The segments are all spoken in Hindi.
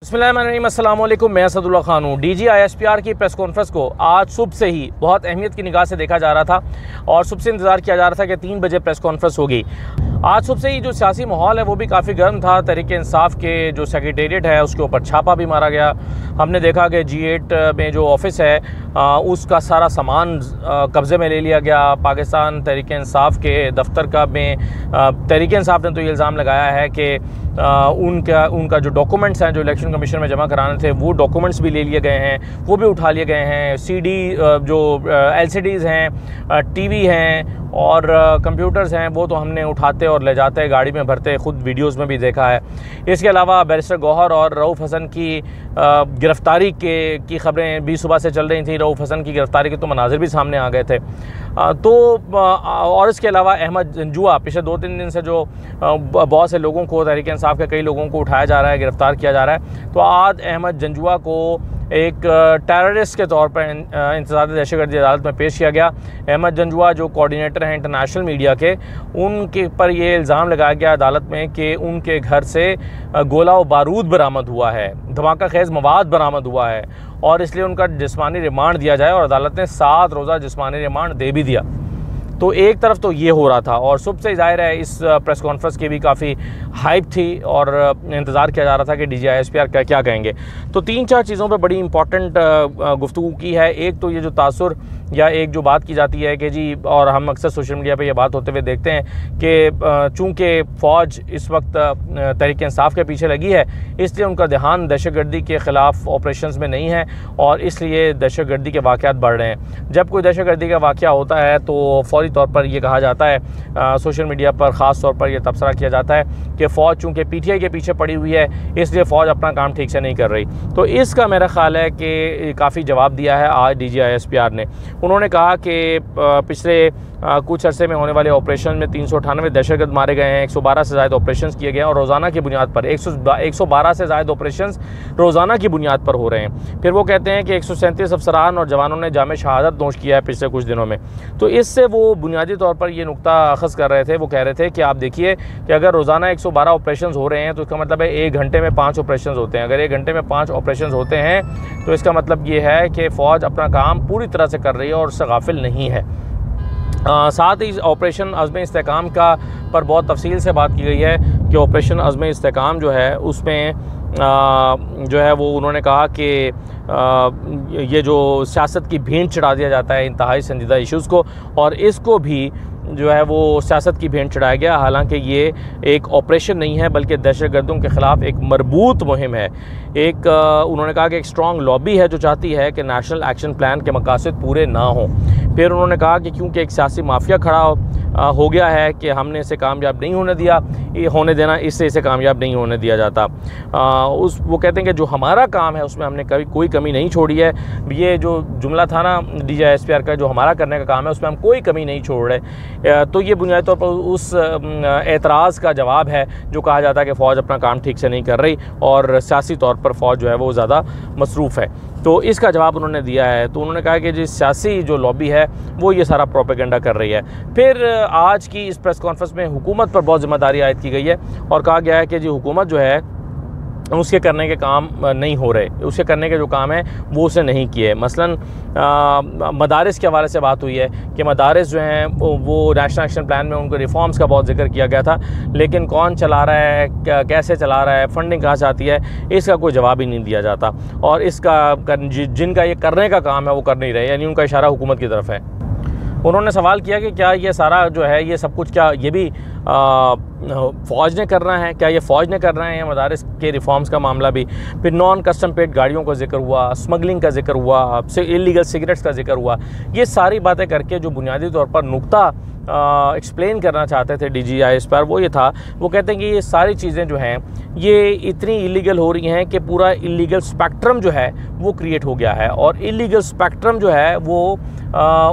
बिस्मिल्लाहिर्रहमानिर्रहीम, अस्सलाम वालेकुम। मैं असदुल्ला खान हूँ। DGISPR की प्रेस कॉन्फ्रेंस को आज सुबह से ही बहुत अहमियत की निगाह से देखा जा रहा था और सुबह से इंतज़ार किया जा रहा था कि 3 बजे प्रेस कॉन्फ्रेंस होगी। आज सुबह से ही जो सियासी माहौल है वो भी काफ़ी गर्म था। तहरीक-ए-इंसाफ के जो सेक्रेटेरिएट है उसके ऊपर छापा भी मारा गया। हमने देखा कि G8 में जो ऑफिस है उसका सारा सामान कब्ज़े में ले लिया गया। पाकिस्तान तहरीक-ए-इंसाफ के दफ्तर का में तहरीक-ए-इंसाफ ने तो ये इल्ज़ाम लगाया है कि उनका जो डॉक्यूमेंट्स हैं जो इलेक्शन कमीशन में जमा कराने थे वो डॉक्यूमेंट्स भी ले लिए गए हैं, वो भी उठा लिए गए हैं। CD जो LCDs हैं, TV हैं और कंप्यूटर्स हैं वो तो हमने उठाते और ले जाते गाड़ी में भरते खुद वीडियोस में भी देखा है। इसके अलावा बैरिस्टर गौहर और रऊफ़ हसन की गिरफ़्तारी की ख़बरें भी सुबह से चल रही थी। रऊफ़ हसन की गिरफ़्तारी के तो मनाज़िर भी सामने आ गए थे। और इसके अलावा अहमद जंजुआ पिछले 2-3 दिन से जो बहुत से लोगों को तहरीक-ए-इंसाफ के कई लोगों को उठाया जा रहा है, गिरफ़्तार किया जा रहा है। तो आज अहमद जंजुआ को एक टेररिस्ट के तौर पर इंतज़ार दहशतगर्दी अदालत में पेश किया गया। अहमद जंजुआ जो कोऑर्डिनेटर हैं इंटरनेशनल मीडिया के, उनके पर ये इल्ज़ाम लगाया गया अदालत में कि उनके घर से गोला व बारूद बरामद हुआ है, धमाका खेज़ मवाद बरामद हुआ है और इसलिए उनका जिस्मानी रिमांड दिया जाए और अदालत ने 7 रोज़ा जिस्मानी रिमांड दे भी दिया। तो एक तरफ तो ये हो रहा था और सुबह से ज़ाहिर है इस प्रेस कॉन्फ्रेंस की भी काफ़ी हाइप थी और इंतज़ार किया जा रहा था कि DGISPR क्या कहेंगे। तो 3-4 चीज़ों पे बड़ी इंपॉर्टेंट गुफ्तगू की है। एक तो ये जो तासुर या एक जो बात की जाती है कि जी, और हम अक्सर सोशल मीडिया पे ये बात होते हुए देखते हैं कि चूँकि फ़ौज इस वक्त तहरीक-ए-इंसाफ के पीछे लगी है इसलिए उनका ध्यान दहशतगर्दी के ख़िलाफ़ ऑपरेशंस में नहीं है और इसलिए दहशतगर्दी के वाक़यात बढ़ रहे हैं। जब कोई दहशतगर्दी का वाक़या होता है तो फौरी तौर पर यह कहा जाता है, सोशल मीडिया पर ख़ास तौर पर यह तबसरा किया जाता है कि फ़ौज चूँकि PTI के पीछे पड़ी हुई है इसलिए फ़ौज अपना काम ठीक से नहीं कर रही। तो इसका मेरा ख़्याल है कि काफ़ी जवाब दिया है आज DGISPR ने। उन्होंने कहा कि पिछले कुछ अरसे में होने वाले ऑपरेशन में 398 दहशतगर्द मारे गए हैं, 112 से ज़्यादा ऑपरेशन किए गए हैं और रोज़ाना की बुनियाद पर 112 से ज़्यादा ऑपरेशन रोज़ाना की बुनियाद पर हो रहे हैं। फिर वो कहते हैं कि 137 अफसरान और जवानों ने जामे शहादत नोश किया है पिछले कुछ दिनों में। तो इससे वो बुनियादी तौर पर ये नुक्ता अख़ज़ कर रहे थे। वो कह रहे थे कि आप देखिए कि अगर रोज़ाना 112 ऑपरेशन हो रहे हैं तो इसका मतलब है 1 घंटे में 5 ऑपरेशन होते हैं। अगर 1 घंटे में 5 ऑपरेशन होते हैं तो इसका मतलब ये है कि फ़ौज अपना काम पूरी तरह से कर रही है और उससे गाफिल नहीं है। साथ ही ऑपरेशन अज़्म इस्तेहकाम का पर बहुत तफसील से बात की गई है कि ऑपरेशन अज़्म इस्तेहकाम जो है उसमें जो है वो उन्होंने कहा कि ये जो सियासत की भेंट चढ़ा दिया जाता है इंतहाई संजीदा इश्यूज़ को, और इसको भी जो है वो सियासत की भेंट चढ़ाया गया। हालांकि ये एक ऑपरेशन नहीं है बल्कि दहशतगर्दों के ख़िलाफ़ एक मरबूत मुहिम है। एक उन्होंने कहा कि एक स्ट्रॉन्ग लॉबी है जो चाहती है कि नेशनल एक्शन प्लान के मकासद पूरे ना हों। फिर उन्होंने कहा कि क्योंकि एक सियासी माफिया खड़ा हो गया है कि हमने इसे कामयाब नहीं होने देना, इससे इसे कामयाब नहीं होने दिया जाता। वो कहते हैं कि जो हमारा काम है उसमें हमने कभी कोई कमी नहीं छोड़ी है। ये जो जुमला था ना DGISPR का, जो हमारा करने का काम है उसमें हम कोई कमी नहीं छोड़ रहे। तो ये बुनियादी तौर पर उस एतराज़ का जवाब है जो कहा जाता है कि फ़ौज अपना काम ठीक से नहीं कर रही और सियासी तौर पर फ़ौज जो है वो ज़्यादा मसरूफ़ है। तो इसका जवाब उन्होंने दिया है। तो उन्होंने कहा कि जो सियासी जो लॉबी है वो ये सारा प्रोपेगेंडा कर रही है। फिर आज की इस प्रेस कॉन्फ्रेंस में हुकूमत पर बहुत ज़िम्मेदारी आयद की गई है और कहा गया है कि जो हुकूमत जो है उसके करने के काम नहीं हो रहे, उसके करने के जो काम है वो उसने नहीं किए। मसलन मदारिस के हवाले से बात हुई है कि मदारिस जो हैं वो नेशनल एक्शन प्लान में उनको रिफॉर्म्स का बहुत जिक्र किया गया था, लेकिन कौन चला रहा है, कैसे चला रहा है, फंडिंग कहाँ से आती है, इसका कोई जवाब ही नहीं दिया जाता। और इसका जिनका ये करने का काम है वो कर नहीं रहे, यानी उनका इशारा हुकूमत की तरफ है। उन्होंने सवाल किया कि क्या ये सारा जो है ये सब कुछ क्या ये भी फ़ौज ने करना है, क्या ये फ़ौज ने करना है, मदारिस के रिफॉर्म्स का मामला भी। फिर नॉन कस्टम पेड गाड़ियों का जिक्र हुआ, स्मगलिंग का जिक्र हुआ, इलीगल सिगरेट्स का जिक्र हुआ। ये सारी बातें करके जो बुनियादी तौर पर नुक्ता एक्सप्लेन करना चाहते थे DGISPR वो ये था, वो कहते हैं कि ये सारी चीज़ें जो हैं ये इतनी इलीगल हो रही हैं कि पूरा इलीगल स्पेक्ट्रम जो है वो क्रिएट हो गया है और इलीगल स्पेक्ट्रम जो है वो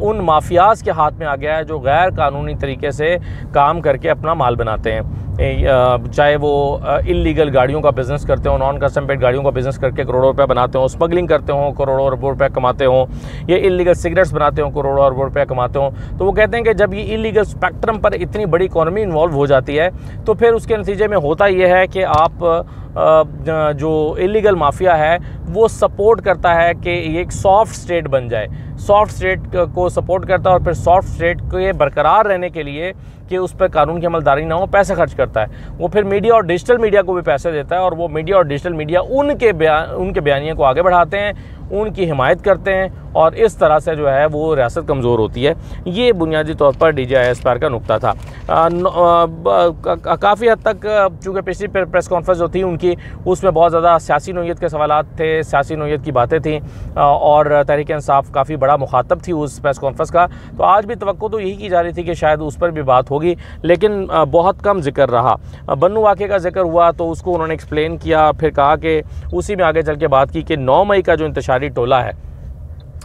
उन माफियाज़ के हाथ में आ गया है जो गैर कानूनी तरीके से काम करके अपना माल बनाते हैं। चाहे वो इलीगल गाड़ियों का बिज़नेस करते हो, नॉन कस्टम पेड गाड़ियों का बिज़नेस करके करोड़ों रुपये बनाते हो, स्मगलिंग करते हो करोड़ों अरबों रुपये कमाते हो, ये इलीगल सिगरेट्स बनाते हो करोड़ों अरबों रुपये कमाते हो। तो वो कहते हैं कि जब ये इलीगल स्पेक्ट्रम पर इतनी बड़ी इकॉनमी इन्वॉल्व हो जाती है तो फिर उसके नतीजे में होता ये है कि आप जो इलीगल माफिया है वो सपोर्ट करता है कि ये एक सॉफ्ट स्टेट बन जाए, सॉफ्ट स्टेट को सपोर्ट करता है और फिर सॉफ्ट स्टेट के बरकरार रहने के लिए कि उस पर कानून की अमलदारी ना हो पैसे खर्च करता है। वो फिर मीडिया और डिजिटल मीडिया को भी पैसे देता है और वो मीडिया और डिजिटल मीडिया उनके बयानिए को आगे बढ़ाते हैं, उनकी हिमायत करते हैं और इस तरह से जो है वो रियासत कमज़ोर होती है। ये बुनियादी तौर पर DGI-ISPR का नुक्ता था। काफ़ी हद तक चूँकि पिछली प्रेस कॉन्फ्रेंस जो थी उनकी, उसमें बहुत ज़्यादा सियासी नोयत के सवालात थे, सियासी नोयत की बातें थीं और तहरीक इंसाफ काफ़ी बड़ा मुखातब थी उस प्रेस कॉन्फ्रेंस का। तो आज भी तवक्को तो यही की जा रही थी कि शायद उस पर भी बात होगी, लेकिन बहुत कम जिक्र रहा। बन्नू वाक़े का जिक्र हुआ तो उसको उन्होंने एक्सप्लेन किया, फिर कहा कि उसी में आगे चल के बात की कि 9 मई का जो इंतशारी टोला है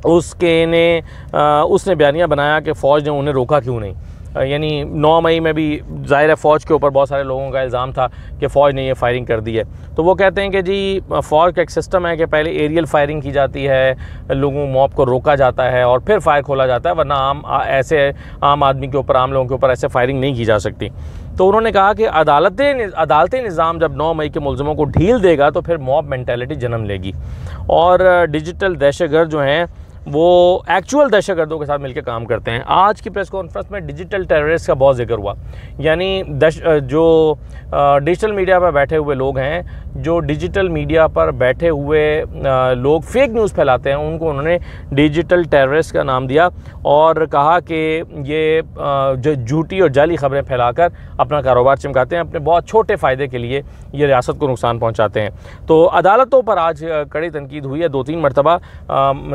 उसने बयानिया बनाया कि फ़ौज ने उन्हें रोका क्यों नहीं। यानी 9 मई में भी ज़ाहिर है फ़ौज के ऊपर बहुत सारे लोगों का इल्ज़ाम था कि फ़ौज ने ये फायरिंग कर दी है। तो वो कहते हैं कि जी फ़ौज का एक सिस्टम है कि पहले एरियल फायरिंग की जाती है, लोगों मॉब को रोका जाता है और फिर फायर खोला जाता है, वरना आम आदमी के ऊपर, आम लोगों के ऊपर ऐसे फायरिंग नहीं की जा सकती। तो उन्होंने कहा कि अदालती निज़ाम जब 9 मई के मुल्ज़िमों को ढील देगा तो फिर मॉब मेंटालिटी जन्म लेगी और डिजिटल दहशतगर्द जो हैं वो एक्चुअल दहशतगर्दों के साथ मिलकर काम करते हैं। आज की प्रेस कॉन्फ्रेंस में डिजिटल टेररिस्ट का बहुत जिक्र हुआ, यानी जो डिजिटल मीडिया पर बैठे हुए लोग हैं, जो डिजिटल मीडिया पर बैठे हुए लोग फेक न्यूज़ फैलाते हैं, उनको उन्होंने डिजिटल टेररिस्ट का नाम दिया और कहा कि ये जो झूठी और जाली खबरें फैलाकर अपना कारोबार चमकाते हैं, अपने बहुत छोटे फ़ायदे के लिए ये रियासत को नुकसान पहुँचाते हैं। तो अदालतों पर आज कड़ी तनकीद हुई है। 2-3 मरतबा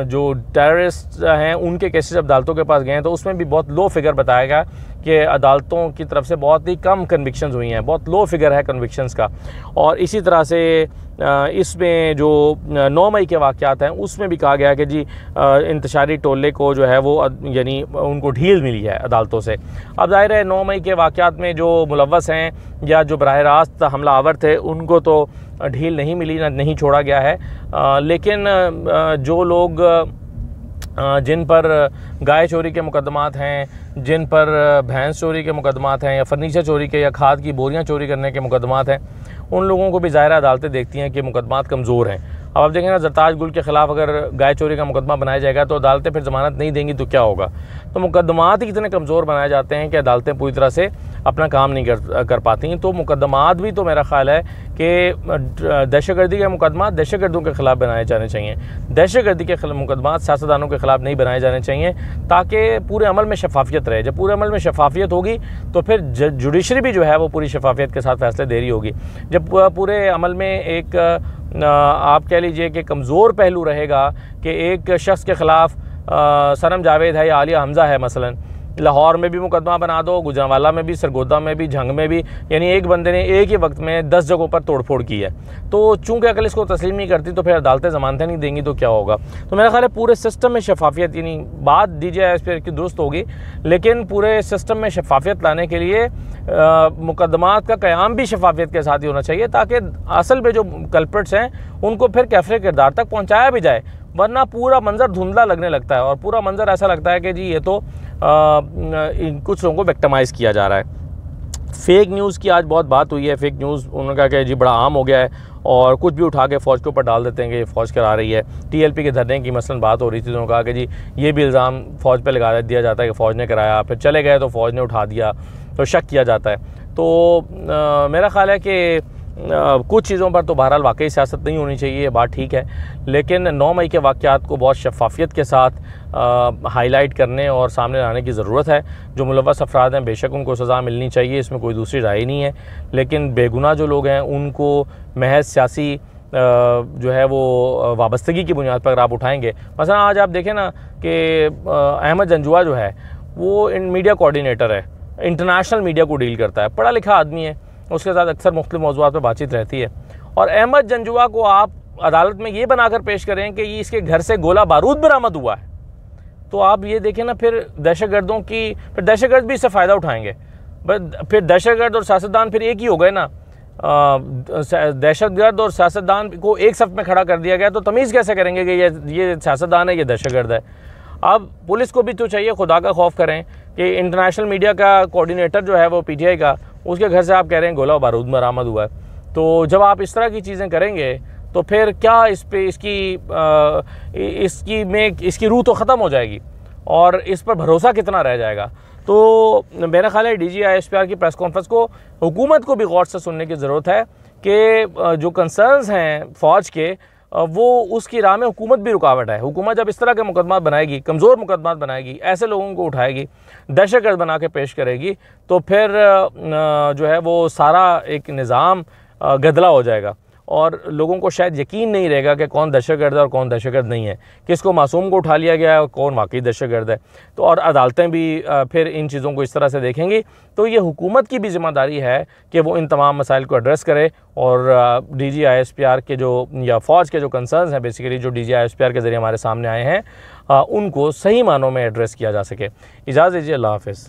जो टेररिस्ट हैं उनके केसेस अदालतों के पास गए हैं तो उसमें भी बहुत लो फिगर बताया गया कि अदालतों की तरफ से बहुत ही कम कन्विक्शंस हुई हैं, बहुत लो फिगर है कन्विक्शंस का। और इसी तरह से इसमें जो 9 मई के वाक़यात हैं उसमें भी कहा गया कि जी इंतशारी टोले को जो है वो यानी उनको ढील मिली है अदालतों से। अब ज़ाहिर है 9 मई के वाक़यात में जो मुलव्वस हैं या जो बराह रास्त हमलावर थे उनको तो ढील नहीं मिली, नहीं छोड़ा गया है, लेकिन जो लोग जिन पर गाय चोरी के मुकदमात हैं, जिन पर भैंस चोरी के मुकदमात हैं या फर्नीचर चोरी के या खाद की बोरियां चोरी करने के मुकदमात हैं, उन लोगों को भी ज़ाहिर अदालतें देखती हैं कि मुकदमात कमज़ोर हैं। अब आप देखें ना, जरताज गुल के ख़िलाफ़ अगर गाय चोरी का मुकदमा बनाया जाएगा तो अदालतें फिर ज़मानत नहीं देंगी तो क्या होगा। तो मुकदमात ही इतने कमज़ोर बनाए जाते हैं कि अदालतें पूरी तरह से अपना काम नहीं कर पाती। तो मुकदमात भी तो मेरा ख़्याल है कि दहशतगर्दी के मुकदमा दहशतगर्दों के ख़िलाफ़ बनाए जाने चाहिए, दहशतगर्दी के मुकदमात सियासतदानों के ख़िलाफ़ नहीं बनाए जाने चाहिए, ताकि पूरे अमल में शफाफियत रहे। जब पूरे अमल में शफाफियत होगी तो फिर जुडिशरी भी जो है वो पूरी शफाफियत के साथ फैसले दे रही होगी। जब पूरे अमल में एक आप कह लीजिए कि कमज़ोर पहलू रहेगा कि एक शख्स के ख़िलाफ़ सनम जावेद है या आलिया हमज़ा है, मसलन लाहौर में भी मुकदमा बना दो, गुजरांवाला में भी, सरगोदा में भी, झंग में भी, यानी एक बंदे ने एक ही वक्त में 10 जगहों पर तोड़फोड़ की है। तो चूंकि अकल इसको तस्लीम नहीं करती तो फिर अदालतें ज़मानतें नहीं देंगी तो क्या होगा। तो मेरा ख्याल है पूरे सिस्टम में शफाफियत, यानी बात DGI-ISPR की दुरुस्त होगी, लेकिन पूरे सिस्टम में शफाफियत लाने के लिए मुकदमात का क़याम भी शफाफियत के साथ ही होना चाहिए, ताकि असल में जो कल्प्रिट्स हैं उनको फिर कैफरे किरदार तक पहुँचाया भी जाए, वरना पूरा मंजर धुंधला लगने लगता है और पूरा मंजर ऐसा लगता है कि जी ये तो कुछ लोगों को विक्टिमाइज़ किया जा रहा है। फ़ेक न्यूज़ की आज बहुत बात हुई है। फ़ेक न्यूज़ उन्होंने कहा कि जी बड़ा आम हो गया है और कुछ भी उठा के फ़ौज के ऊपर डाल देते हैं कि फ़ौज करा रही है। TLP के धरने की मसलन बात हो रही थी, तो उन्होंने कहा कि जी ये भी इल्ज़ाम फ़ौज पे लगा दिया जाता है कि फ़ौज ने कराया, फिर चले गए तो फ़ौज ने उठा दिया, तो शक किया जाता है। तो मेरा ख़्याल है कि कुछ चीज़ों पर तो बहरहाल वाकई सियासत नहीं होनी चाहिए, ये बात ठीक है, लेकिन 9 मई के वाक़यात को बहुत शफाफियत के साथ हाईलाइट करने और सामने लाने की ज़रूरत है। जो मुलव्वस अफराद हैं बेशक उनको सज़ा मिलनी चाहिए, इसमें कोई दूसरी राय नहीं है, लेकिन बेगुनाह जो लोग हैं उनको महज सियासी जो है वो वाबस्तगी की बुनियाद पर अगर आप उठाएंगे। मसलन आज आप देखें ना कि अहमद जंजुआ जो है वो मीडिया कोऑर्डिनेटर है, इंटरनेशनल मीडिया को डील करता है, पढ़ा लिखा आदमी है, उसके साथ अक्सर मुख्तलिफ मौज़ूआत पर बातचीत रहती है। और अहमद जंजुआ को आप अदालत में ये बनाकर पेश करें कि ये इसके घर से गोला बारूद बरामद हुआ है, तो आप ये देखें ना, फिर दहशतगर्दों की, फिर दहशतगर्द भी इससे फ़ायदा उठाएंगे। फिर दहशतगर्द और सियासतदान फिर एक ही हो गए ना। दहशतगर्द और सियासतदान को एक सफ़ में खड़ा कर दिया गया, तो तमीज़ कैसे करेंगे कि ये सियासतदान है, ये दहशतगर्द है। अब पुलिस को भी तो चाहिए खुदा का खौफ करें कि इंटरनेशनल मीडिया का कोऑर्डिनेटर जो है वो पीटीआई का, उसके घर से आप कह रहे हैं गोला बारूद बरामद हुआ है। तो जब आप इस तरह की चीज़ें करेंगे तो फिर क्या इस पे इसकी रूह तो ख़त्म हो जाएगी और इस पर भरोसा कितना रह जाएगा। तो मेरा ख्याल है DGI-ISPR की प्रेस कॉन्फ्रेंस को हुकूमत को भी गौर से सुनने की ज़रूरत है कि जो कंसर्न्स हैं फ़ौज के, वो उसकी राह में हुकूमत भी रुकावट है। हुकूमत जब इस तरह के मुकदमा बनाएगी, कमज़ोर मुकदमा बनाएगी, ऐसे लोगों को उठाएगी, दहशतगर्द बना के पेश करेगी, तो फिर जो है वो सारा एक निज़ाम गदला हो जाएगा और लोगों को शायद यकीन नहीं रहेगा कि कौन दहशतगर्द है और कौन दहशतगर्द नहीं है, किसको मासूम को उठा लिया गया है और कौन वाकई दहशतगर्द है। तो और अदालतें भी फिर इन चीज़ों को इस तरह से देखेंगी। तो ये हुकूमत की भी ज़िम्मेदारी है कि वो इन तमाम मसाइल को एड्रेस करे और DGI-ISPR के जो या फ़ौज के जो कंसर्न्स हैं बेसिकली जो DGI-ISPR के ज़रिए हमारे सामने आए हैं, उनको सही मानों में एड्रेस किया जा सके। इजाज़त दीजिए, अल्लाह हाफ़िज़।